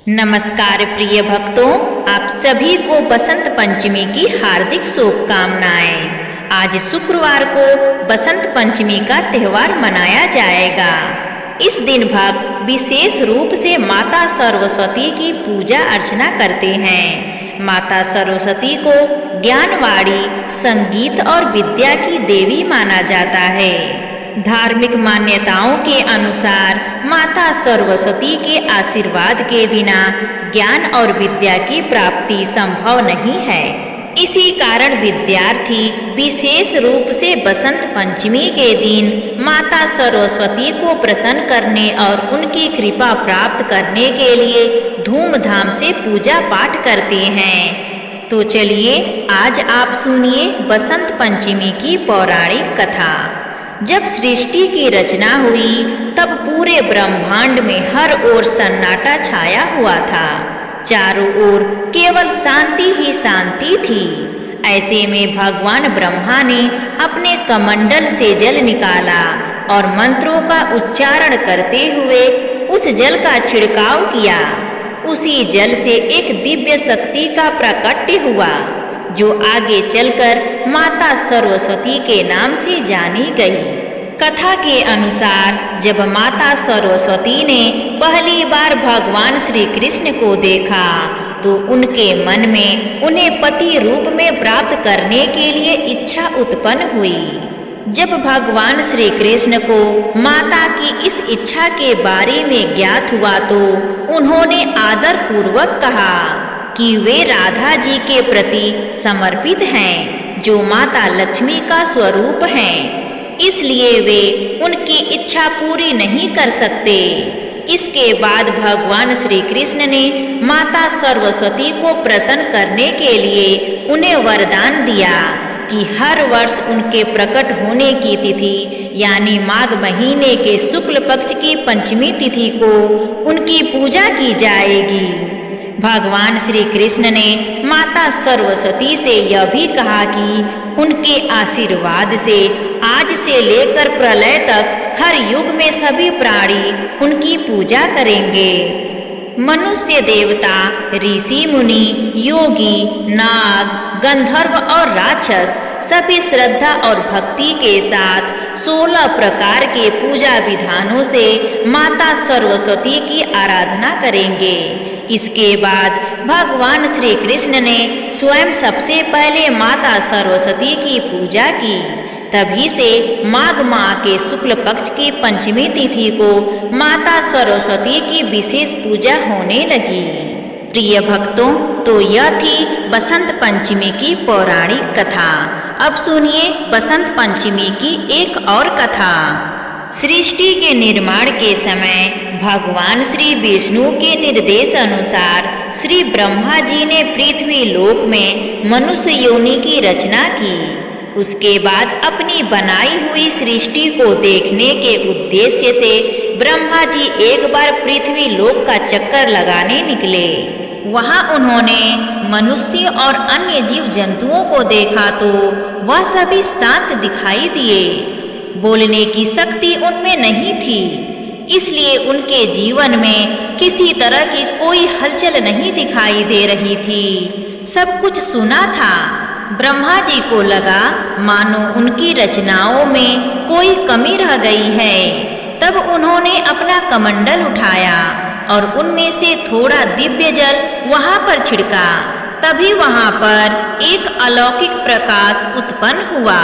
नमस्कार प्रिय भक्तों, आप सभी को बसंत पंचमी की हार्दिक शुभकामनाएं। आज शुक्रवार को बसंत पंचमी का त्योहार मनाया जाएगा। इस दिन भक्त विशेष रूप से माता सरस्वती की पूजा अर्चना करते हैं। माता सरस्वती को ज्ञानवाणी, संगीत और विद्या की देवी माना जाता है। धार्मिक मान्यताओं के अनुसार माता सरस्वती के आशीर्वाद के बिना ज्ञान और विद्या की प्राप्ति संभव नहीं है। इसी कारण विद्यार्थी विशेष रूप से बसंत पंचमी के दिन माता सरस्वती को प्रसन्न करने और उनकी कृपा प्राप्त करने के लिए धूमधाम से पूजा पाठ करते हैं। तो चलिए आज आप सुनिए बसंत पंचमी की पौराणिक कथा। जब सृष्टि की रचना हुई तब पूरे ब्रह्मांड में हर ओर सन्नाटा छाया हुआ था। चारों ओर केवल शांति ही शांति थी। ऐसे में भगवान ब्रह्मा ने अपने कमंडल से जल निकाला और मंत्रों का उच्चारण करते हुए उस जल का छिड़काव किया। उसी जल से एक दिव्य शक्ति का प्राकट्य हुआ जो आगे चलकर माता सरस्वती के नाम से जानी गई। कथा के अनुसार जब माता सरस्वती ने पहली बार भगवान श्री कृष्ण को देखा तो उनके मन में उन्हें पति रूप में प्राप्त करने के लिए इच्छा उत्पन्न हुई। जब भगवान श्री कृष्ण को माता की इस इच्छा के बारे में ज्ञात हुआ तो उन्होंने आदर पूर्वक कहा कि वे राधा जी के प्रति समर्पित हैं, जो माता लक्ष्मी का स्वरूप हैं। इसलिए वे उनकी इच्छा पूरी नहीं कर सकते। इसके बाद भगवान श्री कृष्ण ने माता सरस्वती को प्रसन्न करने के लिए उन्हें वरदान दिया कि हर वर्ष उनके प्रकट होने की तिथि यानी माघ महीने के शुक्ल पक्ष की पंचमी तिथि को उनकी पूजा की जाएगी। भगवान श्री कृष्ण ने माता सरस्वती से यह भी कहा कि उनके आशीर्वाद से आज से लेकर प्रलय तक हर युग में सभी प्राणी उनकी पूजा करेंगे। मनुष्य, देवता, ऋषि मुनि, योगी, नाग, गंधर्व और राक्षस सभी श्रद्धा और भक्ति के साथ 16 प्रकार के पूजा विधानों से माता सरस्वती की आराधना करेंगे। इसके बाद भगवान श्री कृष्ण ने स्वयं सबसे पहले माता सरस्वती की पूजा की। तभी से माघ माह के शुक्ल पक्ष की पंचमी तिथि को माता सरस्वती की विशेष पूजा होने लगी। प्रिय भक्तों, तो यह थी बसंत पंचमी की पौराणिक कथा। अब सुनिए बसंत पंचमी की एक और कथा। सृष्टि के निर्माण के समय भगवान श्री विष्णु के निर्देश अनुसार श्री ब्रह्मा जी ने पृथ्वी लोक में मनुष्य योनि की रचना की। उसके बाद अपनी बनाई हुई सृष्टि को देखने के उद्देश्य से ब्रह्मा जी एक बार पृथ्वी लोक का चक्कर लगाने निकले। वहां उन्होंने मनुष्य और अन्य जीव जंतुओं को देखा तो वह सभी शांत दिखाई दिए। बोलने की शक्ति उनमें नहीं थी, इसलिए उनके जीवन में किसी तरह की कोई हलचल नहीं दिखाई दे रही थी। सब कुछ सुना था। ब्रह्मा जी को लगा मानो उनकी रचनाओं में कोई कमी रह गई है। तब उन्होंने अपना कमंडल उठाया और उनमें से थोड़ा दिव्य जल वहां पर छिड़का। तभी वहां पर एक अलौकिक प्रकाश उत्पन्न हुआ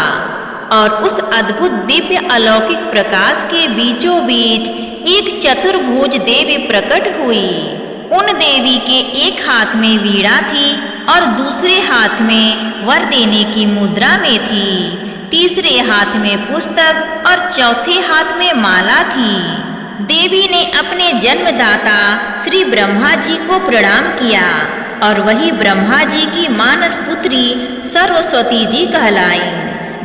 और उस अद्भुत दिव्य अलौकिक प्रकाश के बीचों बीच एक चतुर्भुज देवी प्रकट हुई। उन देवी के एक हाथ में वीणा थी और दूसरे हाथ में वर देने की मुद्रा में थी। तीसरे हाथ में पुस्तक और चौथे हाथ में माला थी। देवी ने अपने जन्मदाता श्री ब्रह्मा जी को प्रणाम किया और वही ब्रह्मा जी की मानस पुत्री सरस्वती जी कहलाई।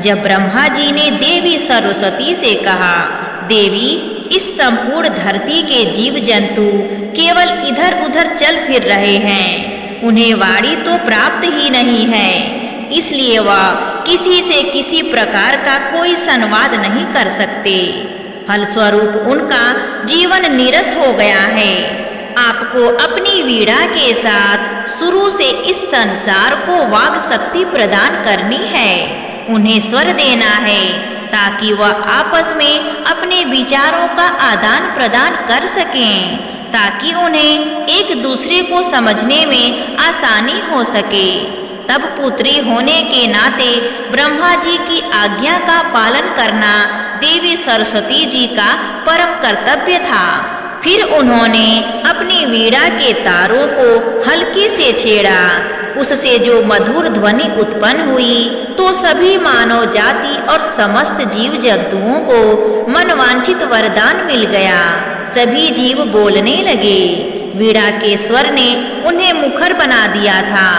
जब ब्रह्मा जी ने देवी सरस्वती से कहा, देवी, इस संपूर्ण धरती के जीव जंतु केवल इधर उधर चल फिर रहे हैं, उन्हें वाणी तो प्राप्त ही नहीं है, इसलिए वह किसी से किसी प्रकार का कोई संवाद नहीं कर सकते। फलस्वरूप उनका जीवन नीरस हो गया है। आपको अपनी वीणा के साथ शुरू से इस संसार को वाग शक्ति प्रदान करनी है। उन्हें स्वर देना है ताकि वह आपस में अपने विचारों का आदान प्रदान कर सकें, ताकि उन्हें एक दूसरे को समझने में आसानी हो सके। तब पुत्री होने के नाते ब्रह्मा जी की आज्ञा का पालन करना देवी सरस्वती जी का परम कर्तव्य था। फिर उन्होंने अपनी वीणा के तारों को हल्के से छेड़ा। उससे जो मधुर ध्वनि उत्पन्न हुई तो सभी मानव जाति और समस्त जीव जंतुओं को मनवांछित वरदान मिल गया। सभी जीव बोलने लगे। वीणा के स्वर ने उन्हें मुखर बना दिया था।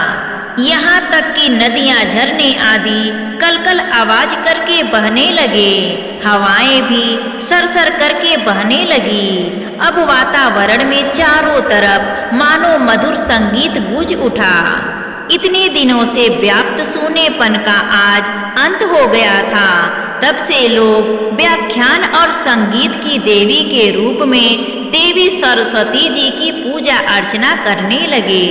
यहाँ तक कि नदियाँ, झरने आदि कलकल आवाज करके बहने लगे। हवाएं भी सरसर करके बहने लगी। अब वातावरण में चारों तरफ मानो मधुर संगीत गूंज उठा। इतने दिनों से व्याप्त सूनेपन का आज अंत हो गया था। तब से लोग व्याख्यान और संगीत की देवी के रूप में देवी सरस्वती जी की पूजा अर्चना करने लगे।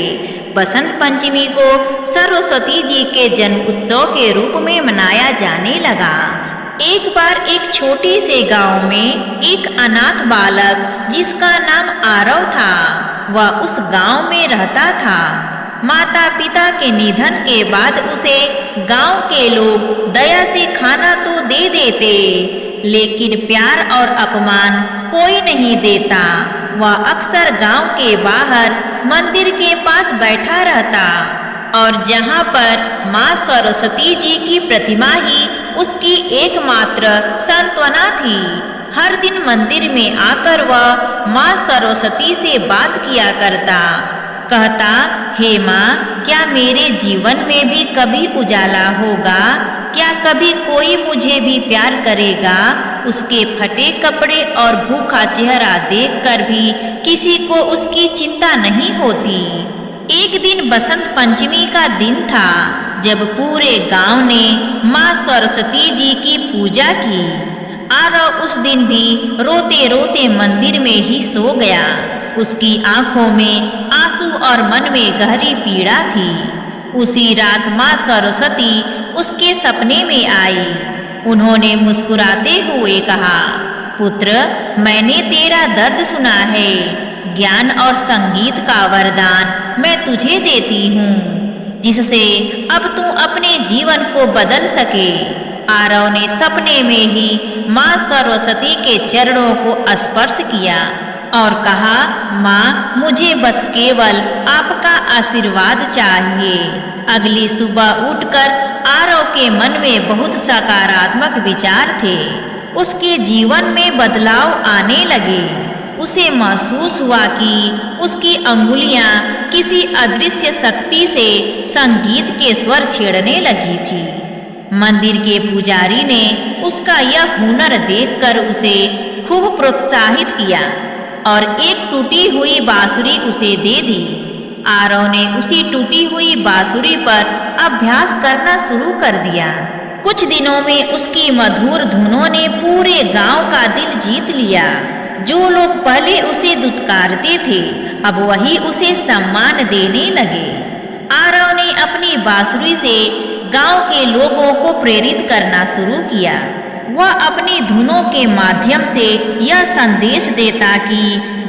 बसंत पंचमी को सरस्वती जी के जन्म उत्सव के रूप में मनाया जाने लगा। एक बार एक छोटे से गांव में एक अनाथ बालक जिसका नाम आरव था, वह उस गांव में रहता था। माता पिता के निधन के बाद उसे गांव के लोग दया से खाना तो दे देते, लेकिन प्यार और अपमान कोई नहीं देता। वह अक्सर गांव के बाहर मंदिर के पास बैठा रहता और जहां पर माँ सरस्वती जी की प्रतिमा ही उसकी एकमात्र सांत्वना थी। हर दिन मंदिर में आकर वह माँ सरस्वती से बात किया करता। कहता, हे माँ, क्या मेरे जीवन में भी कभी उजाला होगा? क्या कभी कोई मुझे भी प्यार करेगा? उसके फटे कपड़े और भूखा चेहरा देखकर भी किसी को उसकी चिंता नहीं होती। एक दिन बसंत पंचमी का दिन था, जब पूरे गांव ने माँ सरस्वती जी की पूजा की। आरव उस दिन भी रोते रोते मंदिर में ही सो गया। उसकी आंखों में आंसू और मन में गहरी पीड़ा थी। उसी रात माँ सरस्वती उसके सपने में आई। उन्होंने मुस्कुराते हुए कहा, पुत्र, मैंने तेरा दर्द सुना है। ज्ञान और संगीत का वरदान मैं तुझे देती हूँ, जिससे अब तू अपने जीवन को बदल सके। आरव ने सपने में ही माँ सरस्वती के चरणों को स्पर्श किया और कहा, माँ, मुझे बस केवल आपका आशीर्वाद चाहिए। अगली सुबह उठकर आरव के मन में बहुत सकारात्मक विचार थे। उसके जीवन में बदलाव आने लगे। उसे महसूस हुआ कि उसकी अंगुलियां किसी अदृश्य शक्ति से संगीत के स्वर छेड़ने लगी थी। मंदिर के पुजारी ने उसका यह हुनर देखकर उसे खूब प्रोत्साहित किया और एक टूटी हुई बांसुरी उसे दे दी। आरव ने उसी टूटी हुई बांसुरी पर अभ्यास करना शुरू कर दिया। कुछ दिनों में उसकी मधुर धुनों ने पूरे गांव का दिल जीत लिया। जो लोग पहले उसे दुत्कारते थे, अब वही उसे सम्मान देने लगे। आरव ने अपनी बांसुरी से गांव के लोगों को प्रेरित करना शुरू किया। वह अपनी धुनों के माध्यम से यह संदेश देता कि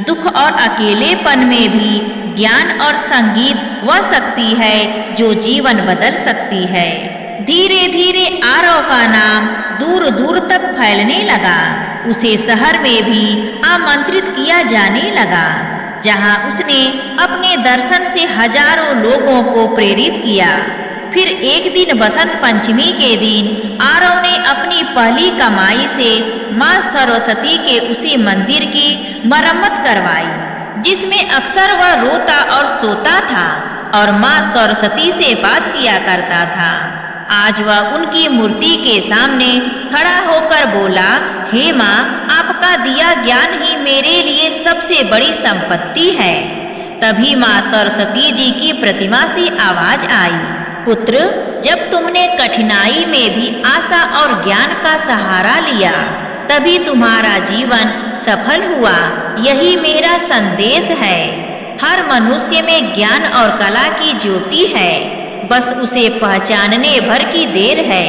दुख और अकेलेपन में भी ज्ञान और संगीत वह शक्ति है जो जीवन बदल सकती है। धीरे धीरे आरव का नाम दूर दूर तक फैलने लगा। उसे शहर में भी आमंत्रित किया जाने लगा, जहां उसने अपने दर्शन से हजारों लोगों को प्रेरित किया। फिर एक दिन बसंत पंचमी के दिन आरव ने अपनी पहली कमाई से माँ सरस्वती के उसी मंदिर की मरम्मत करवाई, जिसमें अक्सर वह रोता और सोता था और माँ सरस्वती से बात किया करता था। आज वह उनकी मूर्ति के सामने खड़ा होकर बोला, हे माँ, आपका दिया ज्ञान ही मेरे लिए सबसे बड़ी संपत्ति है। तभी माँ सरस्वती जी की प्रतिमा से आवाज आई, पुत्र, जब तुमने कठिनाई में भी आशा और ज्ञान का सहारा लिया, तभी तुम्हारा जीवन सफल हुआ। यही मेरा संदेश है। हर मनुष्य में ज्ञान और कला की ज्योति है, बस उसे पहचानने भर की देर है।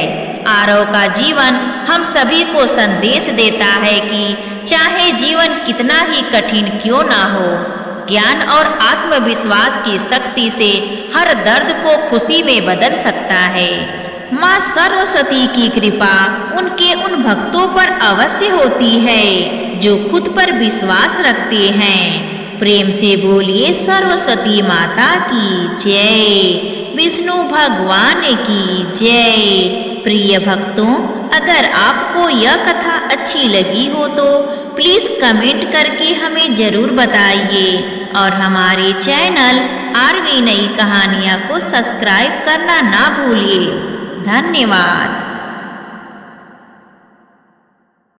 आरव का जीवन हम सभी को संदेश देता है कि चाहे जीवन कितना ही कठिन क्यों ना हो, ज्ञान और आत्मविश्वास की शक्ति से हर दर्द को खुशी में बदल सकता है। माँ सरस्वती की कृपा उनके उन भक्तों पर अवश्य होती है जो खुद पर विश्वास रखते हैं। प्रेम से बोलिए सरस्वती माता की जय, विष्णु भगवान की जय। प्रिय भक्तों, अगर आपको यह कथा अच्छी लगी हो तो प्लीज़ कमेंट करके हमें ज़रूर बताइए और हमारे चैनल आरवी नई कहानियाँ को सब्सक्राइब करना ना भूलिए। धन्यवाद।